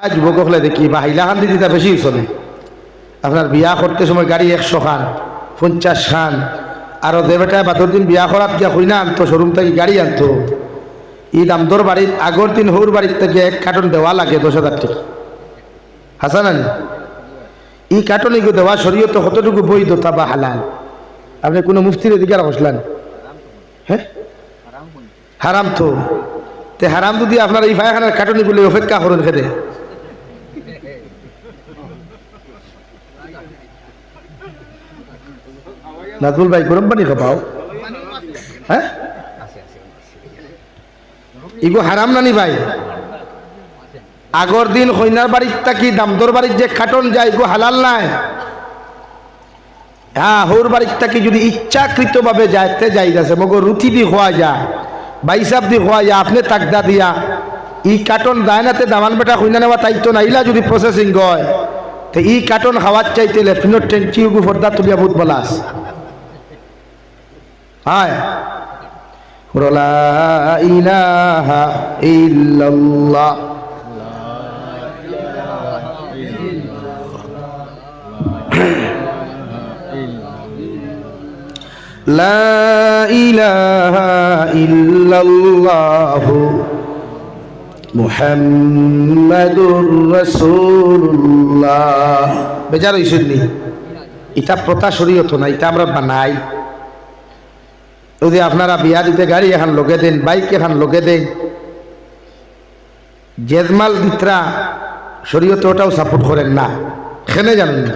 যুবক হলে দেখি বা হাইলাখান দিদিটা বেশি চলে। আপনার বিয়া করতে সময় গাড়ি 100 খান 50 খান, আরো যে বেটায় বাদর দিন বিয়া করাত গিয়া কইনা আনতো শোরুম থেকে গাড়ি আনতো, ঈদ আমদর বাড়ির আগর দিন হৌর বাড়ির থেকে 1 কার্টন দেওয়া লাগে 10,000 টাকা। হাসান আনি এই কার্টন এগুলো দেওয়া শরীয়ত কতটুকু বৈধতা বা হালাল? আপনি কোনো মুফতির এদিকে বসলেন? হ্যাঁ হারাম তো। তে হারাম যদি আপনার এই ভাইখানার কার্টনগুলো অপেক্ষা করেন খেতে নাজমুল ভাই গরম পানি খাপাও। হ্যাঁ ইগো হারাম নানি ভাই। আগর দিন কইনার বাড়ির থাকি দামদর বাড়ির যে কার্টন যায় এগো হালাল নাই। হ্যাঁ হৌর বাড়ির থাকি যদি ইচ্ছাকৃত ভাবে যাইতে যাই যাচ্ছে মগো রুটি দি খোয়া যায়, বাইসাব দি খোয়া যায়, আপনি তাকদা দিয়া ই কার্টন যায় নাতে দামান বেটা কইনা নেওয়া তাইতো নাইলা যদি প্রসেসিং হয় তো ই কার্টন খাওয়ার চাইতে লেফিনোর টেন্সি উগু ফর্দা তুলিয়া বহুত বলাস। হায় লা ইলাহা ইল্লাল্লাহ লা ইলাহা ইল্লাল্লাহু মুহাম্মাদুর রাসূলুল্লাহ। বেজার হইছেননি? এটা প্রথা শরীয়ত না, এটা আমরা বানাই। যদি আপনারা বিয়া দিতে গাড়ি এখন লগে দেন, বাইক এখন লগে দেন, জেজমাল দিত্রা শরীয়তে ওটাও সাপোর্ট করেন না। খেনে জানেন না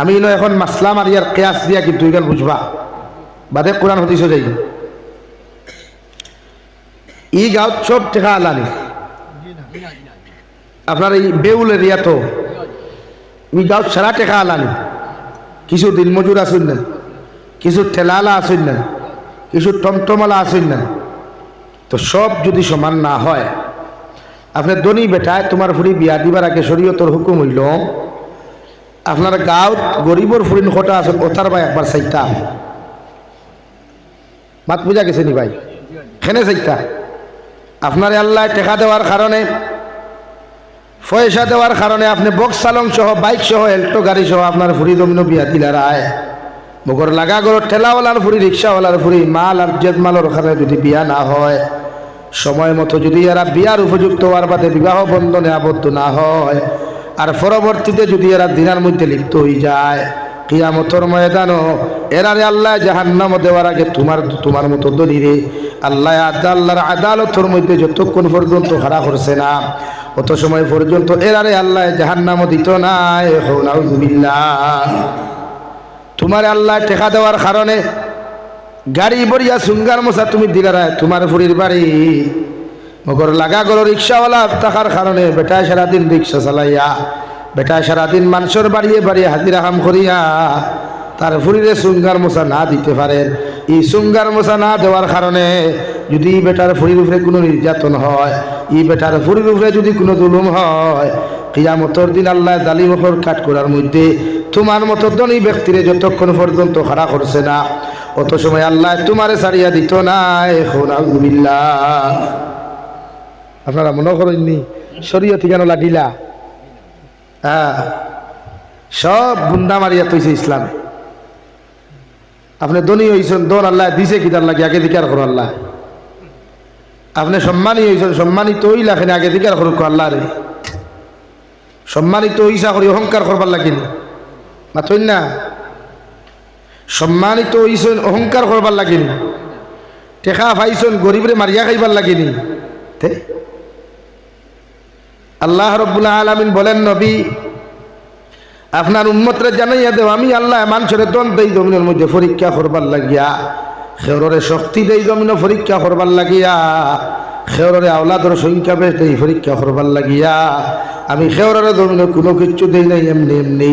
আমি এখন মাসলাম আর ইয়ার কেয়াস দিয়া কিন্তু এখানে বুঝবা বাদে কোরআন হদিসও যাই। ই গাঁত সব টেকা আলানি আপনার এই বেউল এরিয়া তো ই গাঁত সারা টেকা আলানি। কিছু দিনমজুর আসুন না, কিছু ঠেলালা আসুন না, কিছু টমটমালা আসুন না। তো সব যদি সমান না হয়, আপনার দনি বেটায় তোমার ফুরি বিয়া দিবার আগে শরীয়তর হুকুম হইল আপনার গাঁত গরিবর ফুরিন কটা আছে ওটার ভাই একবার চাইতা মাত বুঝা গেছে নি ভাই? খেনে চাইতা আপনার আল্লাহ টেকা দেওয়ার কারণে, পয়সা দেওয়ার কারণে আপনি বক্স চালং সহ বাইক সহ এল্টো গাড়ি সহ আপনার ফুরি জমিন বিয়া দিলার আয় মগর লাগা গর ঠেলাওয়ালার ফুরি রিক্সাওয়ালার ফুরি মাল আর জেদমালের কারণে যদি বিয়া না হয়, সময় মতো যদি এরা বিয়ার উপযুক্ত হওয়ার বাদে বিবাহ বন্ধনে আবদ্ধ না হয়, আর পরবর্তীতে যদি এরা দিনার মধ্যে লিপ্ত হয়ে যায়, কিয়ামতের ময়দানও এরারে আল্লাহ জাহান্নাম দেওয়ার আগে তোমার মতো দলিরে আল্লাহর আদালতের মধ্যে যতক্ষণ পর্যন্ত খাড়া করছে না অত সময় পর্যন্ত এরারে আল্লাহ জাহান্নাম দিত না। নাউযুবিল্লাহ। তোমার আল্লাহ টেকা দেওয়ার কারণে গাড়ি বরিয়া সুঙ্গার মশা তুমি দিলারা তোমার ফুরির বাড়ি মগর লাগা গর রিক্সাওয়ালা থাকার কারণে বেটায় সারাদিন রিক্সা চালাইয়া, বেটায় সারাদিন মানুষের বাড়িয়ে বাড়িয়ে হাজিরা কাম করিয়া তার ফুরিরে সুঙ্গার মশা না দিতে পারেন। এই সুঙ্গার মশা না দেওয়ার কারণে যদি বেটার ফুরির উপরে কোনো নির্যাতন হয়, ই বেটার ফুরির উপরে যদি কোনো জুলুম হয়, কিয়ামতের দিন আল্লাহ জালিমখর কাট করার মধ্যে তোমার মতো ধনী ব্যক্তিরে যতক্ষণ পর্যন্ত খাড়া করছে না অত সময় আল্লাহ তোমারে ছাড়িয়া দিত না। নাউযুবিল্লাহ। আপনারা মনে করেননি শরীয়ত কেন লাগিলা? হ্যাঁ সব গুন্ডা মারিয়া তৈছে ইসলামে। আপনি ধনী হয়েছেন দন আল্লাহ দিছে কিতার লাগে আগে দিকার করো আল্লাহ। আপনি সম্মানী হয়েছেন সম্মানিত হইলা আগে দিকার করো আল্লাহ রে। সম্মানিত ইসা করি অহংকার করবার লাগেনি মাথই না। সম্মানিত হইছেন অহংকার করবার লাগেনি। টেকা পাইছেন গরিবরে মারিয়া খাইবার লাগেনি। আল্লাহ রাব্বুল আলামিন বলেন নবী আপনার উম্মতরে জানাইয়া দেও আমি আল্লাহ মানুষের দন দেই জমিনের মধ্যে পরীক্ষা করবার লাগিয়া, খেওরে শক্তি দেই জমিন পরীক্ষা করবার লাগিয়া, খেওরে আওলাদর সংখ্যা বেশ দেই পরীক্ষা করবার লাগিয়া, আমি খেওরে জমিনে কোনো কিছু দেই নাই এমনি এমনি।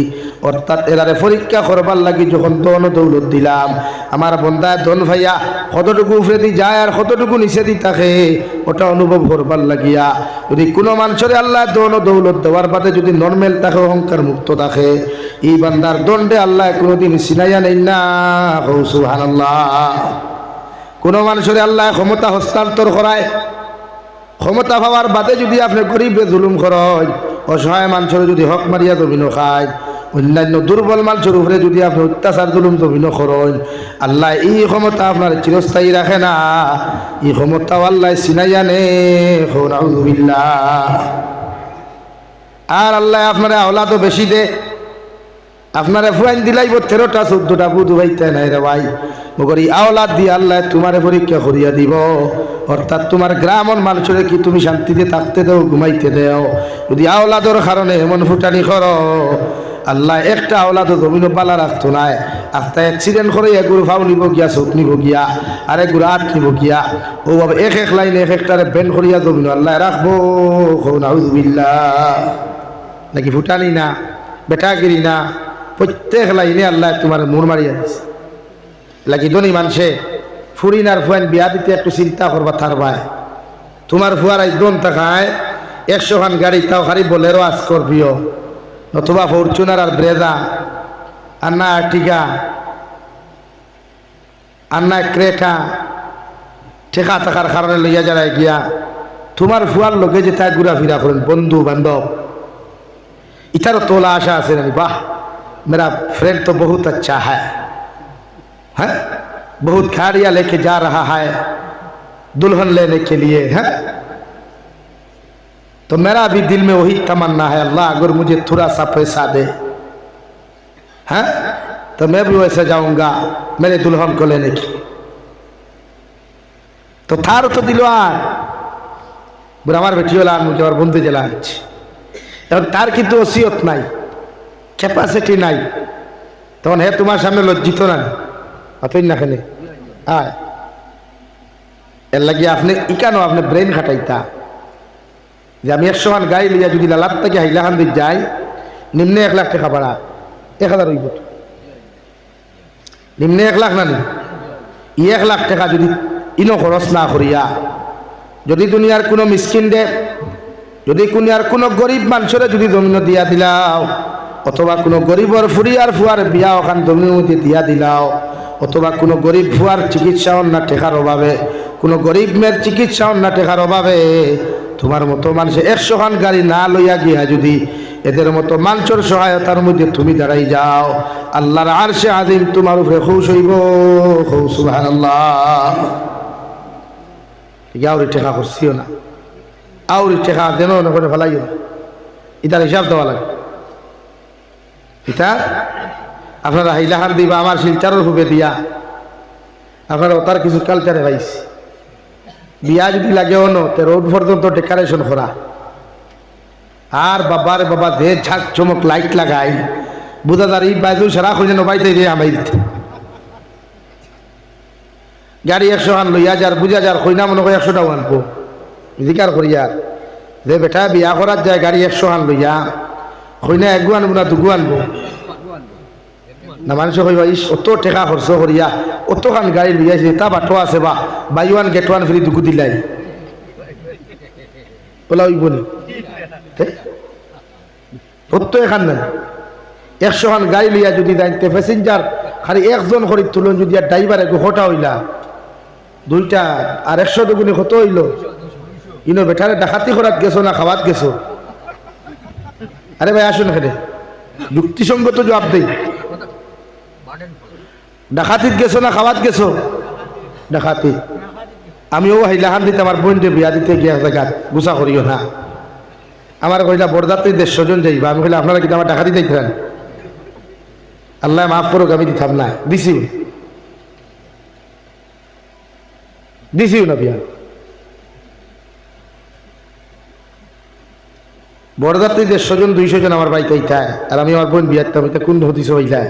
অর্থাৎ এরারে পরীক্ষা করবার লাগি যখন দন দৌলত দিলাম আমার বন্দায় দন ভাইয়া কতটুকু উপরে দি যায় আর কতটুকু নিচে দি থাকে ওটা অনুভব করবার লাগিয়া যদি কোনো মানুষের আল্লাহ দন দৌলত দেওয়ার বাদে যদি নর্মেল থাকে অহংকার মুক্ত থাকে এই বান্দার দণ্ডে আল্লাহ কোনোদিন সিনাইয়া নেই না। সুবহানাল্লাহ। কোনো মানুষের আল্লাহ ক্ষমতা হস্তান্তর করায় ক্ষমতা পাওয়ার বাদে যদি আপনি গরিবে জুলুম করেন, অসহায় মানুষের যদি হক মারিয়া জমিন খায়, অন্যান্য দুর্বল মানুষের উপরে যদি আপনি অত্যাচার জুলুম জমিন করেন, আল্লাহ এই ক্ষমতা আপনার চিরস্থায়ী রাখে না। এই ক্ষমতা আল্লাহ চিনাই আনে। আর আল্লাহ আপনার আওলাদও বেশি দে। আপনারা ফুয়াইন দিলাইব 13টা 14টা বুধ হইতে নাই রে ভাই, মগর এই আওলাদ দিয়ে আল্লাহ তোমার পরীক্ষা করিয়া দিব। অর্থাৎ তোমার গ্রামের মানুষের কি তুমি শান্তিতে থাকতে দাও, ঘুমাইতে দাও? যদি আওলাদর কারণে এমন ফুটানি করো, আল্লাহ একটা আওলাদও জমিন পালা রাখতো নাই। আস্তে অ্যাক্সিডেন্ট করে এগুলো ফাউ নিব গিয়া, চোখ নিব গিয়া, আর এগুলো হাত নিব গিয়া, ও বাবা এক এক লাইনে এক একটারে বেন করিয়া জমিন আল্লাহ রাখবো। নাউযুবিল্লাহ। নাকি ফুটানি না, বেটাগিরি না, প্রত্যেক লাইনে আল্লাহ তোমার মুড় মারিয়া দিছে। লাগি ধনী মানুষে ফুরিন আর ফুয়ান বিয়া দিতে একটু চিন্তা করবা। তার ভাই তোমার ফুয়ার একদম তাকায় 100 খান গাড়ি, তাও খালি বোলেরো, স্করপিও, নতুবা ফরচুনার আর ব্রেজা, আর না আর্টিকা, আর না ক্রেটা, ঠেকা থাকার কারণে লইয়া যারাই গিয়া তোমার ফুয়ার লোকে যে তাই ঘুরাফিরা করেন, বন্ধু বান্ধব, इतारो तोला आशा से नहीं, वाह मेरा फ्रेंड तो बहुत अच्छा है, बहुत गाड़ियाँ लेके जा रहा है दुल्हन लेने के लिए, है। तो मेरा भी दिल में वही तमन्ना है, अल्लाह अगर मुझे थोड़ा सा पैसा दे, हैं, तो मैं भी वैसे जाऊंगा मेरे दुल्हन को लेने की। तो थार तो दिलवार बुरा আমার বেটিওলা মুঝে আর বন্ধু জেলা আছে, এবং তার কিন্তু ওসিয়ত নাই, ক্যাপাসিটি নাই, তখন হে তোমার সামনে লজ্জিত না অতই না খেলে আয় এর লাগি আপনি ইকানো আপনি ব্রেন খাটাইতা যে আমি 100 মান গাড়ি লিয়া যদি লালাত থেকে হাইলাখান দিক যাই, নিম্নে 1 লাখ টাকা ভাড়া, 1000 হইব, নিম্নে 1 লাখ না নি, 1 লাখ টাকা যদি ইনো খরচ না করিয়া যদি দুনিয়ার কোনো মিসকিন দে, যদি দুনিয়ার কোনো গরিব মানুষের যদি জমিন দিয়া দিলাও, অথবা কোনো গরিবর ফুরি আর ফুয়ার বিয়া ওখান জমির মধ্যে দিয়া দিলাও, অথবা কোনো গরিব ফুয়ার চিকিৎসা না টেকার অভাবে, কোনো গরিব মেয়ের চিকিৎসা না টেকার অভাবে তোমার মতো মানুষের 100 খান গাড়ি না লইয়া গিয়া যদি এদের মতো মানুষের সহায়তার মধ্যে তুমি দাঁড়াই যাও, আল্লাহর আরশে আযীম তোমার উপরে খুশ হইব। সুবহানাল্লাহ। আউরি টেকা করছিও না, আউরি টেকা দেন না করে ফেলাইও, ইটার হিসাব দেওয়া লাগে। ইটা আপনারা হাইলাখান দিবা আমার শিলচারের রূপে দিয়া, আপনারা তার কিছু কালচারে পাইছি, বিয়া যদি লাগেও ন তো রোড পর্যন্ত ডেকোরেশন করা, আর বাবার বাবা যে ঝাঁক চমক লাইট লাগাই, বুঝা যার এই বাইজু সারা খুঁজে নবাইতে রে আমাই দিতে গাড়ি 100 খান লইয়া যার বুঝা যার কইনা মনে করে 100 টাকা আনবো জিকার করিয়ার যে বেটা বিয়া করার যায় গাড়ি 100 খান লইয়া কইনা 1 গু আনবো না 2 গু আনবো না, মানুষ কইবা ইস অত টাকা খরচ করিয়া অত খান গাড়ি লইয়াছে, তা বাটো আছে বা buy one get one free 2 গু দিলাই বলা হইব নি? অত এখান নাই 100 খান গাড়ি লইয়া যদি যাইতে প্যাসেঞ্জার খালি একজন করে তুলন, যদি আর ড্রাইভার একটু খোটা হইলা 2টা আর 100 দুগুণে কত হইল? ইনো বেটারে ডাকাতি করাত গেছো না খাওয়াত গেছো? আরে ভাই আসুন এখানে যুক্তিসঙ্গত জবাব দেই, ডাকাতিত গেছো না খাওয়াত গেছো? ডাকাতি। আমিও হাইলাখান দিতে আমার বোনকে বিয়া দিতে গিয়া জায়গা গুছা করিও না, আমার কইলা বরযাত্রী 150 জন যাইবা, আমি কইলা আপনারা কিন্তু আমার ডাকাতি দিতেন, আল্লাহ মাফ করুক আমি দিতাম না, দিছিও না বিয়া। বরযাত্রী 150 জন 200 জন আমার বাড়িতে ইতায়, আর আমি আমার বোন বিয়া দিতাম, এটা কোন হতিস হইলা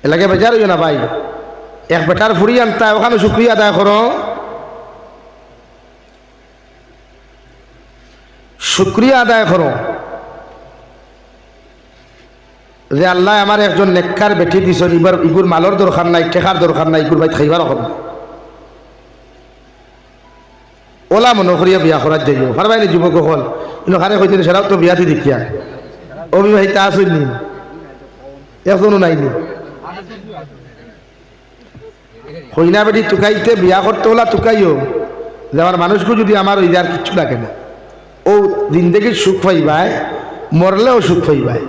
এলাকে বেজার হইও না ভাই। এক বেটার ফুরি আনতা ওখানে শুক্রিয়া আদায় করো, শুক্রিয়া আদায় করো যে আল্লাহ আমার একজন নেককার বেটি দিছ, এবার ইগুর মালর দরকার নাই, টেকার দরকার নাই, ইগুর ভাই খাইবার এখন ওলা মনে করিয়া বিয়া করার যাইও পারবাই যুবক হল কিন্তু খারে কইতেন সেটাও তো বিয়াতি দেখিয়া অবিবাহিতা আসেননি, একজনও নাইনি, কইনা বেটি টুকাইতে বিয়া করতে হলা টুকাইও যে আমার মানুষকে যদি আমার ওই আর কিচ্ছু লাগে না, ও জিন্দেগির সুখ পাইবায়, মরলেও সুখ পাইবায়।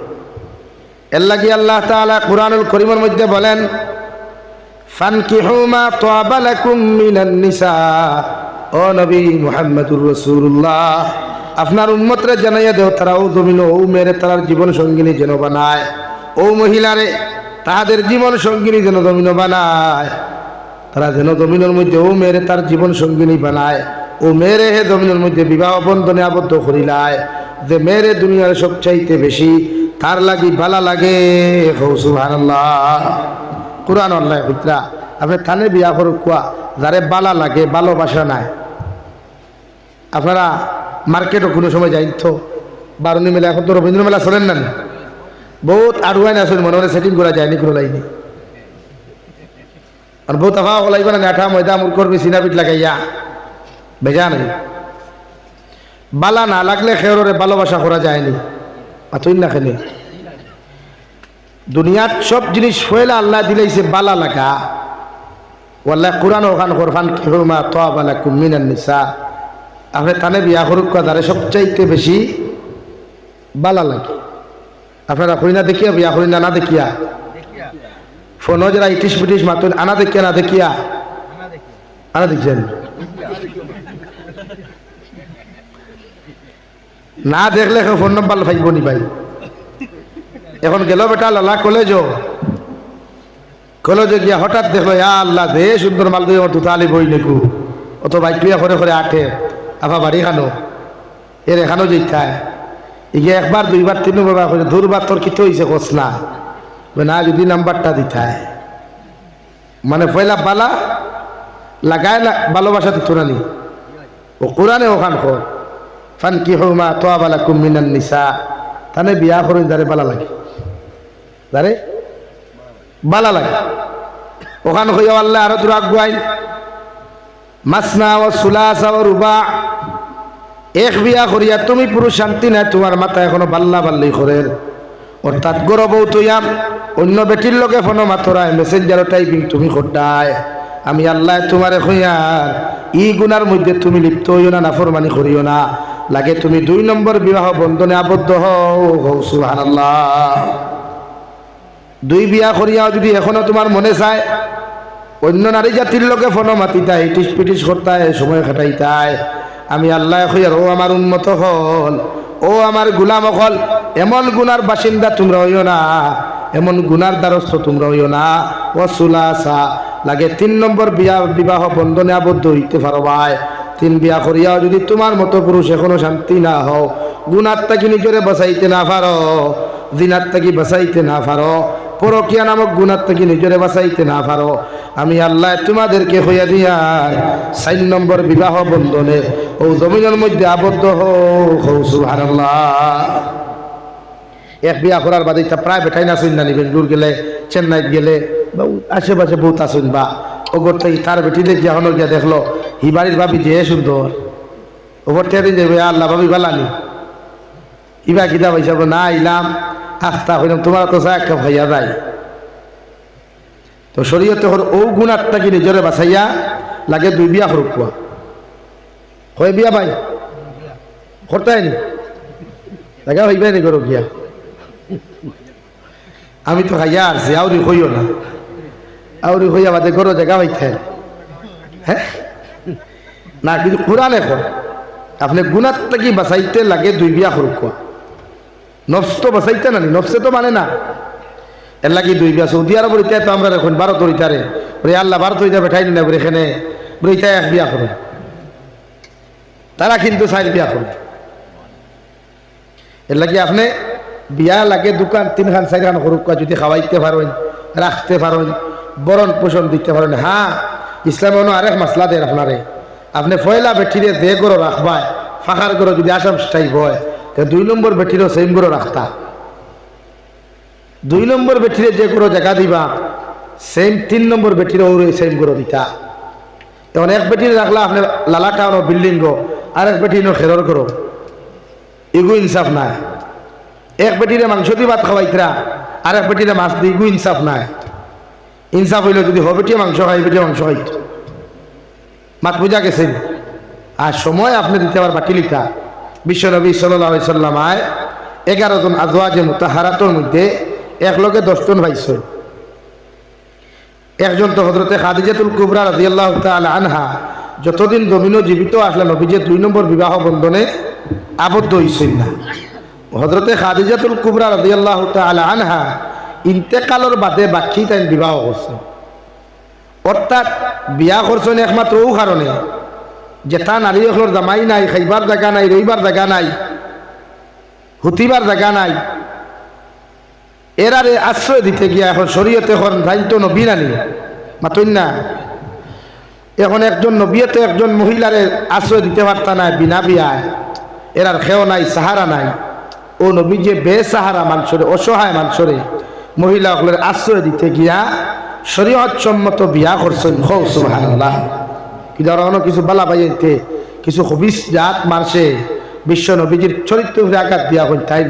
এর লাগি আল্লাহ তাআলা কুরআনুল কারীমের মধ্যে বলেন, ফানকিহু মা তাবা লাকুম মিনান নিসা। ও নবী মুহাম্মদুর রাসূলুল্লাহ, আপনার উম্মতরে জানাইয়া দেও তারাও জমিন ও মেরে তার জীবন সঙ্গিনী যেন বানায়, ও মহিলারে তাদের জীবন সঙ্গিনী যেন জমিন বানায়, তারা যেন জমিনের মধ্যে ও মেরে তার জীবন সঙ্গিনী বানায়, ও মেরে হে জমিনের মধ্যে বিবাহ বন্ধনে আবদ্ধ করিলায়, যে মেরে দুনিয়ার সবচাইতে বেশি তার লাগি ভালা লাগে। সুবহানাল্লাহ। কুরআন আল্লাহ পুত্রা আপনি থানে বিয়া করুক কোয়া যারে বালা লাগে, ভালোবাসা নাই। আপনারা মার্কেটও কোনো সময় যাই তো বারুনি মেলা, এখন তো রবীন্দ্র মেলা চলেন না, বহুত আড়ুয়াই না আসলে মনে মনে সেটিং করা যায়নি কোনো লাইনি, আর বহুত আফা লাগবে না আঠা ময়দা মুর করবি সিনাপিট লাগাইয়া ভেজা নাই। বালা না লাগলে খেয়রে ভালোবাসা করা যায়নি। আতুই না খেলে দুনিয়ার সব জিনিস ফয়লা আল্লাহ দিলাইছে বালা লাগা। ওয়াল্লাহ কুরআন ওখান কোরআন কিহুমা তাবা লাকুম মিনান নিসা, আপনি তানে বিয়া করুক তারে সবচাইতে বেশি বালা লাগে। আপনারা কই না দেখিয়া বিয়া করি না দেখিয়া, ফোন যারা ইটিস পিটিস মাতুন আনা দেখিয়া না দেখিয়া আনা দেখছেন না দেখলে ফোন নম্বর পাইব নি ভাই। এখন গেল বেটা লালা কলেজে গিয়া হঠাৎ দেখলো আল্লাহ দে সুন্দর মাল দিয়ে আমার দুতালি বই নেকু, অত বাইক টুয়া করে করে আঠে আফা বাড়ি খানো এর এখানো যেতায় ইয়ে একবার দুইবার তিনবার করে দুর্বার তোর কিতে হয়েছে কোস না না যদি নাম্বারটা দিতায়, মানে পয়লা বালা লাগায় ভালোবাসা দিত না নি। ও কোরআনে ওখান কর ফানকিহু মা তাবা লাকুম মিনান নিসা, তানে বিয়া করুন যারে বালা লাগে, যারে বালা লাগে। ওখান হইয়া আল্লাহ আরো দূর আগুয়াই মাসনা ও সুলাসা ও রুবা, এক বিয়া করিয়া তুমি পুরুষ শান্তি নাই, তোমার মাথা এখনো বাল্লা বাল্লি করের, অর্থাৎ গরব তুইয়াম অন্য বেটির লোকে ফোনো মাথরায় মেসেঞ্জার টাইপিং তুমি খোটায়, আমি আল্লাহ তোমারে হইয়ার ই গুনার মধ্যে তুমি লিপ্ত হইও না, নাফরমানি করিও না, লাগে তুমি 2 নম্বর বিবাহ বন্ধনে আবদ্ধ হও। সুবহানাল্লাহ। 2 বিয়া করিয়া যদি এখনো তোমার মনে চায় অন্য নারী জাতির লোকে ফোনো মাতিতায়, ইটিস পিটিস করতায়, সময় কাটাইতায়, আমি আল্লাহ হইয়ার ও আমার উন্মত হল, ও আমার গুলাম হল, এমন গুনার বাসিন্দা তোমরা হইও না, এমন গুনার দ্বারস্থ তোমরা হইও না। ও সুলাসা লাগে 3 নম্বর বিবাহ বন্ধনে আবদ্ধ হইতে পারো ভাই। 3 বিয়া করিয়াও যদি তোমার মতো পুরুষ এখনো শান্তি না হও, গুনার তাকি নিজরে বাঁচাইতে না পারো, জিনার তাকি বাঁচাইতে না পারো, পরকিয়া নামক গুনার থেকে নিজরে বাঁচাইতে না পারো, আমি আল্লাহ তোমাদেরকে হইয়া দিয়া 4 নম্বর বিবাহ বন্ধনে ও জমিনের মধ্যে আবদ্ধ হও। সুবহানাল্লাহ। এক বিয়া করার বাদে প্রায় বেটাই না শুন না নি, বেঙ্গলোর গেলে চেন্নাই গেলে বা আশেপাশে বহুত আসুন বা ওগর থেকে তার বেটিদের যখন গিয়া দেখলো হি বাড়ির ভাবি যে সুন্দর, ওপর থেকে যাবে আল্লাহ ভাবি বালানি ইবা কিতা পয়সা না ইলাম আখতা হইলাম তোমার তো চা এক কাপ খাইয়া যায়। তো শরীয়তে ও গুণারটা কি নিজরে বাঁচাইয়া লাগে 2 বিয়া করুক কোয়া হয় বিয়া ভাই করতাই নি দেখা হইবাই নি করো গিয়া, আমি তো খাইয়া আসছি আউরি হইও না, আউরি হইয়া বাদে করো জায়গা হইতে হ্যাঁ না, কিন্তু কোরআন এখন আপনি গুণারটা কি বাঁচাইতে লাগে 2 বিয়া করুক কোয়া, নফস তো বাঁচাইতে না, নফসে তো মানে না, এর লাগি 2 বিয়া। সৌদি আরবের ইতিহাস তো আমরা এখন ভারত হইতারে বলে আল্লাহ ভারত হইতা বেঠাই না বলে এখানে বলে ইতা 1 বিয়া করে, তারা কিন্তু 4 বিয়া করে। এর লাগি আপনি বিয়া লাগে দোকান 3খান 4খান করুক যদি খাওয়াইতে পারেন, রাখতে পারেন, বরণ পোষণ দিতে পারেন। হ্যাঁ ইসলামে অন্য আরেক মাসলা দেয় আপনারে, আপনি পয়লা বেঠিরে যে গরো রাখবায় ফাঁকার গরো যদি আসাম স্টাইপ হয় 2 নম্বর বেঠিরও সেম গরো রাখতা, 2 নম্বর বেঠিরে যে গরো জায়গা দিবা সেম 3 নম্বর বেঠিরও সেম গরো দিতা। তখন এক বেঠিরে রাখলা আপনি লালা টাউন বিল্ডিং গো, আরেক বেঠির খেরর করো, এগু ইনসাফ নাই। এক বেটিরে মাংস দিয়ে ভাত খাওয়াইতরা, আরেক বেটিরে মাছ দিয়ে এগু ইনসাফ নাই। ইনসাফ হইল যদি হবেটিয়া মাংস খাই বেটিয়া মাংস খাইত মাত বুঝা গেছেন। আর সময় আপনি দিতে পার বাকিলিটা বিশ্বনবী সাল্লাল্লাহু আলাইহি সাল্লাম 11 জন আজওয়াজে মুতাহারাতের মধ্যে একলগে 10 জন ভাইছে। একজন তো হযরতে খাদিজাতুল কুবরা রাদিয়াল্লাহু তাআলা আনহা, যতদিন জমিনে জীবিত আসলে নবীজি 2 নম্বর বিবাহ বন্ধনে আবদ্ধ হইছেন না। হযরতে খাদিজাতুল কুবরা রাদিয়াল্লাহু তাআলা আনহা ইন্তেকালের বাদে বাকি তাই বিবাহ করছেন। অর্থাৎ বিয়া করছেন একমাত্র ও কারণে যেটা নারী হলোর জামাই নাই, খাইবার জায়গা নাই, রইবার জায়গা নাই, হুতিবার জায়গা নাই, এরারে আশ্রয় দিতে গিয়া এখন শরীয়তে এখন দায়িত্ব নবী নানি মাতই না। এখন একজন নবীতে একজন মহিলারে আশ্রয় দিতে পারতা না বিনা বিয়ায়, এরার খেও নাই, সাহারা নাই। ও নবী যে বেসাহারা মানুষরে, অসহায় মানুষরে মহিলা হলের আশ্রয় দিতে গিয়া শরীয়ত সম্মত বিয়া করছেন। সুবহানাল্লাহ। কি ধরনের কিছু বালা বাইতে কিছু হবিস জাত মারছে বিশ্ব নবীজির চরিত্রে আঘাত দিয়া হইল, তাই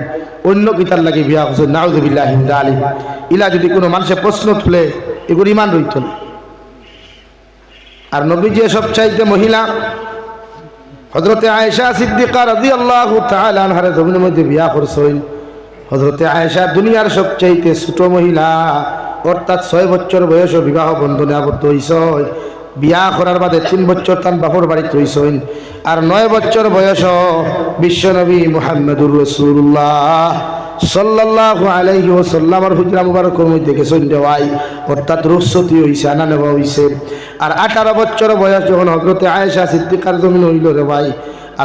অন্য কিতার লাগে বিয়া করছেন। নাউযুবিল্লাহি মিন যালিক। ইলা যদি কোনো মানুষের প্রশ্ন তুলে এগুলো ইমান রইত না। আর নবীজি সবচাইতে মহিলা হযরতে আয়েশা সিদ্দিকা রাদিয়াল্লাহু তাআলা আনহার জমিনের মধ্যে বিয়া করছেন। হযরতে আয়েশা দুনিয়ার সবচাইতে ছোট মহিলা, অর্থাৎ 6 বছর বয়স বিবাহ বন্ধনে আবদ্ধ হইছেন। বিয়া করার বাদে 3 বছর তান বাপর বাড়িতে রইছেন। আর 9 বছর বয়স বিশ্বনবী মুহাম্মদুর রাসূলুল্লাহ সাল্লাল্লাহু আলাইহি ওয়াসাল্লামের হুজরা মুবারকের মধ্যে গেছেন দেওয়াই, অর্থাৎ রুখসতি হইছে, আনা নেওয়া হইছে। আর 18 বছর বয়স যখন হযরতে আয়েশা সিদ্দিকার জমিন হইল রে ভাই,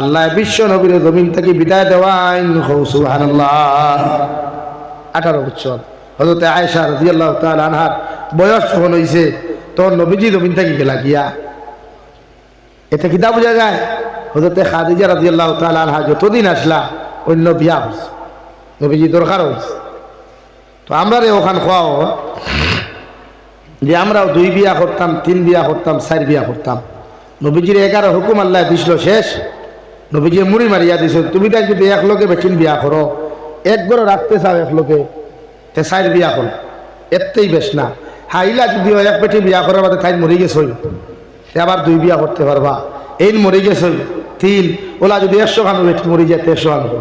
আল্লাহ বিশ্ব নবীর জমিন থেকে বিদায় দেওয়াইন। সুবহানাল্লাহ। 18 বছর হযরতে আয়েশা রাদিয়াল্লাহু তাআলা আনহার বয়স যখন হইছে তখন নবীজি জমিন থেকে গেলা গিয়া। এতে কিতা বোঝা যায় হযরতে খাদিজা রাদিয়াল্লাহু তাআলা আনহা যতদিন আসলা অন্য বিয়া হইছে, নবীজি দরকার হইছে। তো আমরা রে ওখান খাওয়াও যে আমরাও 2 বিয়া করতাম, 3 বিয়া করতাম, 4 বিয়া করতাম। নবীজির 11 হুকুম আল্লাহ দিছিল শেষ। নবীজি মুড়ি মারিয়া দিছে, তুমি তাই যদি এক লোকে বেটিন বিয়া করো, এক ঘরে রাখতে চাও এক লোকে, তে 4 বিয়া করো, এতেই বেশ না। হাইলা যদি এক বেটি বিয়া করার বাদে তাই মরি গেছ, আবার 2 বিয়া করতে পারবা। এই মরি গেছ 3, ওলা যদি 100 খানো বেটি মরি যায় 100 আনবো।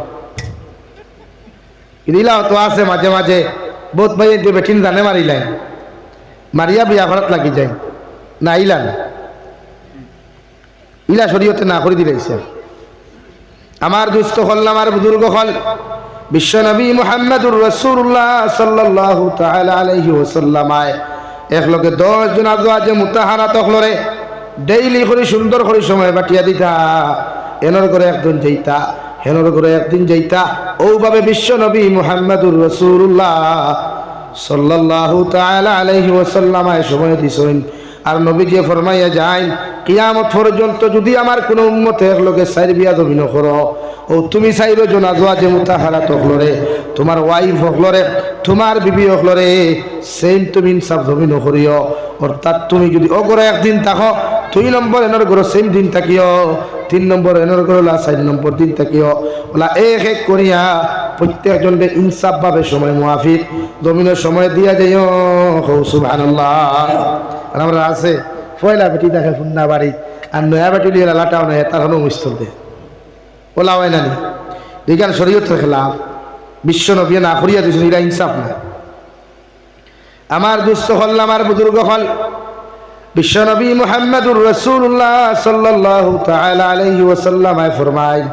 ইলা তো আছে মাঝে মাঝে বহুত ভাই বেটিন জানে মারিলাই, মারিয়া বিয়া করাত লাগি যায় না, ইলা না, ইলা শরীয়তে না করে দিলাইছে। আমার দুস্থ হল, আমার বুজুর্গ হল বিশ্ব নবী মুহাম্মদুর রাসূলুল্লাহ সাল্লাল্লাহু তাআলা আলাইহি ওয়াসাল্লাম এক লগে 10 জন আজওয়াজে মুতাহারাত হলরে ডেইলি করে সুন্দর করে সময় বাটিয়া দিতা। এনর করে একদিন যাইতা, হেনর করে একদিন যাইতা। ওভাবে বিশ্ব নবী মুহাম্মদুর রাসূলুল্লাহ সাল্লাল্লাহু তাআলা আলাইহি ওয়াসাল্লাম সময় দিছেন। আর নবীজি ফরমাইয়া যায়, কিয়ামত পর্যন্ত যদি আমার কোনো উম্মত এক লগে 4 বিয়া জমিন করো, ও তুমি 4 জন আজওয়াজে মুতাহারাত হলরে, তোমার ওয়াইফ হলরে, তোমার বিবি হলরে সেম তুমি ইনসাফ জমিন করিও। অর্থাৎ তুমি যদি অগরে একদিন থাকো, 2 নম্বর এনর গরো সেম দিন থাকিও, 3 নম্বর এনর গরো 4 নম্বর দিন থাকিও। ওলা এক এক করিয়া প্রত্যেকজনকে ইনসাফ ভাবে সময় মুআফিক জমিনের সময় দিয়া যাইও। সুবহানাল্লাহ। আর আমরা আছে পয়লা বেটি দেখে ফুন্না বাড়ি, আর নয়া বেটি লিয়ে লাটাও নেই, তার হলো মুস্তল দে ওলা হয় না নি। বিজ্ঞান শরীয়ত খেলাফ, বিশ্ব নবী না করিয়া দিয়েছেন, এরা ইনসাফ না। আমার দুস্থ হল, আমার বুজুর্গ হল বিশ্ব নবী মুহাম্মদুর রাসূলুল্লাহ সাল্লাল্লাহু তাআলা আলাইহি ওয়াসাল্লাম ফরমায়,